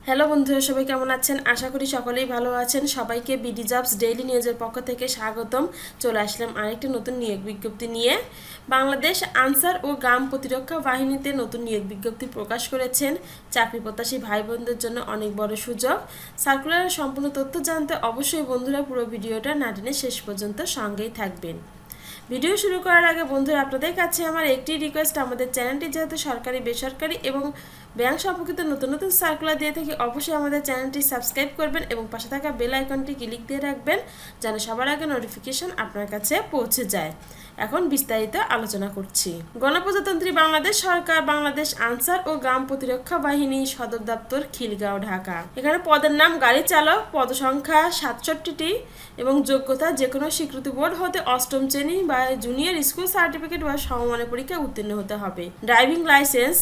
Hello বন্ধুরা, সবাই কেমন আছেন? আশা করি সকলেই ভালো আছেন। সবাইকে বিডি জবস ডেইলি নিউজের পক্ষ থেকে স্বাগতম। চলে আসলাম আরেকটি নতুন নিয়োগ বিজ্ঞপ্তি নিয়ে। বাংলাদেশ আনসার ও গ্রাম প্রতিরক্ষা বাহিনীতে নতুন নিয়োগ বিজ্ঞপ্তি প্রকাশ করেছেন। চাকরি প্রত্যাশী ভাই বোনদের জন্য অনেক বড় সুযোগ। সার্কুলারের সম্পূর্ণ তথ্য জানতে অবশ্যই বন্ধুরা পুরো ভিডিওটা না টেনে শেষ পর্যন্ত সঙ্গেই থাকবেন। ভিডিও শুরু করার আগে বন্ধুরা, আপনাদের কাছে আমার একটি রিকোয়েস্ট, আমাদের চ্যানেলটি যেহেতু সরকারি, বেসরকারি এবং ব্যাংক সম্পর্কিত নতুন নতুন সার্কুলার দিয়ে থাকি, অবশ্যই আমাদের চ্যানেলটি সাবস্ক্রাইব করবেন এবং পাশে থাকা বেল আইকনটি ক্লিক দিয়ে রাখবেন যেন সবার আগে নোটিফিকেশন আপনার কাছে পৌঁছে যায়। এখন বিস্তারিত আলোচনা করছি। গণপ্রজাতন্ত্রী বাংলাদেশ সরকার, বাংলাদেশ আনসার ও গ্রাম প্রতিরক্ষা বাহিনী, সদর দপ্তর খিলগাঁও, ঢাকা। এখানে পদের নাম গাড়ি চালক, পদ সংখ্যা 67টি এবং যোগ্যতা যে কোনো স্বীকৃতি বোর্ড হতে অষ্টম শ্রেণী বা জুনিয়র স্কুল সার্টিফিকেট বা সমমানের পরীক্ষায় উত্তীর্ণ হতে হবে। ড্রাইভিং লাইসেন্স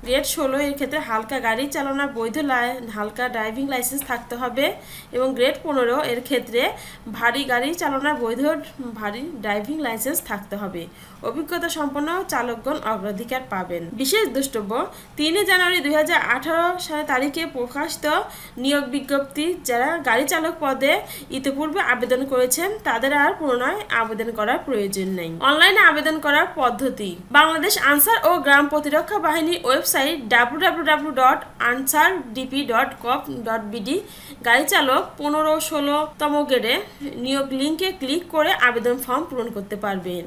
গ্রেড 16 এর ক্ষেত্রে হালকা গাড়ি চালানোর বৈধ হালকা ড্রাইভিং লাইসেন্স থাকতে হবে এবং গ্রেড 15 এর ক্ষেত্রে ভারী গাড়ি চালানোর বৈধ ভারী ড্রাইভিং লাইসেন্স থাকতে হবে। অভিজ্ঞতা সম্পন্ন চালকগণ অগ্রাধিকার পাবেন। বিশেষ দ্রষ্টব্য, 3 জানুয়ারি 2018 সালে তারিখে প্রকাশিত নিয়োগ বিজ্ঞপ্তি যারা গাড়ি চালক পদে ইতিপূর্বে আবেদন করেছেন তাদের আর পুনরায় আবেদন করার প্রয়োজন নেই। অনলাইনে আবেদন করার পদ্ধতি। বাংলাদেশ আনসার ও গ্রাম প্রতিরক্ষা বাহিনী ওয়েবসাইট www.ansardp.gov.bd গাড়ি চালক 15-16তম গ্রেডে নিয়োগ লিঙ্কে ক্লিক করে আবেদন ফর্ম পূরণ করতে পারবেন।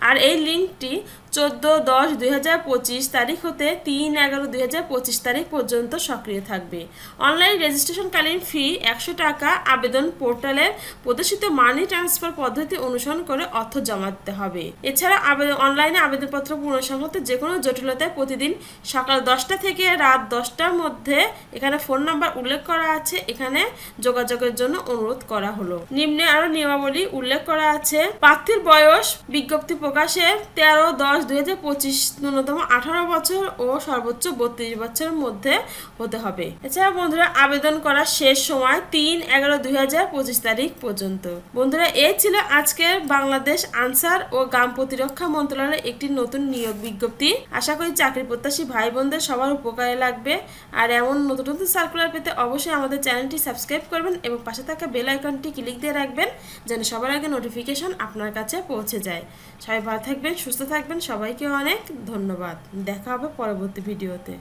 আর এই লিঙ্কটি 14/10/2025 তারিখ হতে 3/11/2025 তারিখ পর্যন্ত সক্রিয় থাকবে। অনলাইন রেজিস্ট্রেশনকালীন ফি 100 টাকা। আবেদন পোর্টালে প্রদর্শিত মানি ট্রান্সফার পদ্ধতি অনুসরণ করে অর্থ জমা দিতে হবে। এছাড়া অনলাইনে আবেদনপত্র পূরণ সংক্রান্ত যে কোনো জটিলতায় প্রতিদিন সকাল 10টা থেকে রাত 10টার মধ্যে এখানে ফোন নাম্বার উল্লেখ করা আছে, এখানে যোগাযোগের জন্য অনুরোধ করা হলো। নিম্নে আরো নিয়মাবলী উল্লেখ করা আছে। প্রার্থীর বয়স বিজ্ঞপ্তি প্রকাশের 13/10/2025 ন্যূনতম 18 বছর ও সর্বোচ্চ 32 বছরের মধ্যে হতে হবে। এছাড়া বন্ধুরা, আবেদন করার শেষ সময় 3/11/2025 তারিখ পর্যন্ত। বন্ধুরা, এই ছিল আজকের বাংলাদেশ আনসার ও গ্রাম প্রতিরক্ষা মন্ত্রণালয়ের একটি নতুন নিয়োগ বিজ্ঞপ্তি। আশা করি চাকরি প্রত্যাশী ভাই বোনদের সবার উপকারে লাগবে। আর এমন নতুন নতুন সার্কুলার পেতে অবশ্যই আমাদের চ্যানেলটি সাবস্ক্রাইব করবেন এবং পাশে থাকা বেল আইকনটি ক্লিক দিয়ে রাখবেন যেন সবার আগে নোটিফিকেশন আপনার কাছে পৌঁছে যায়। সবাই ভালো থাকবেন, সুস্থ থাকবেন। সবাইকে অনেক ধন্যবাদ। দেখা হবে পরবর্তী ভিডিওতে।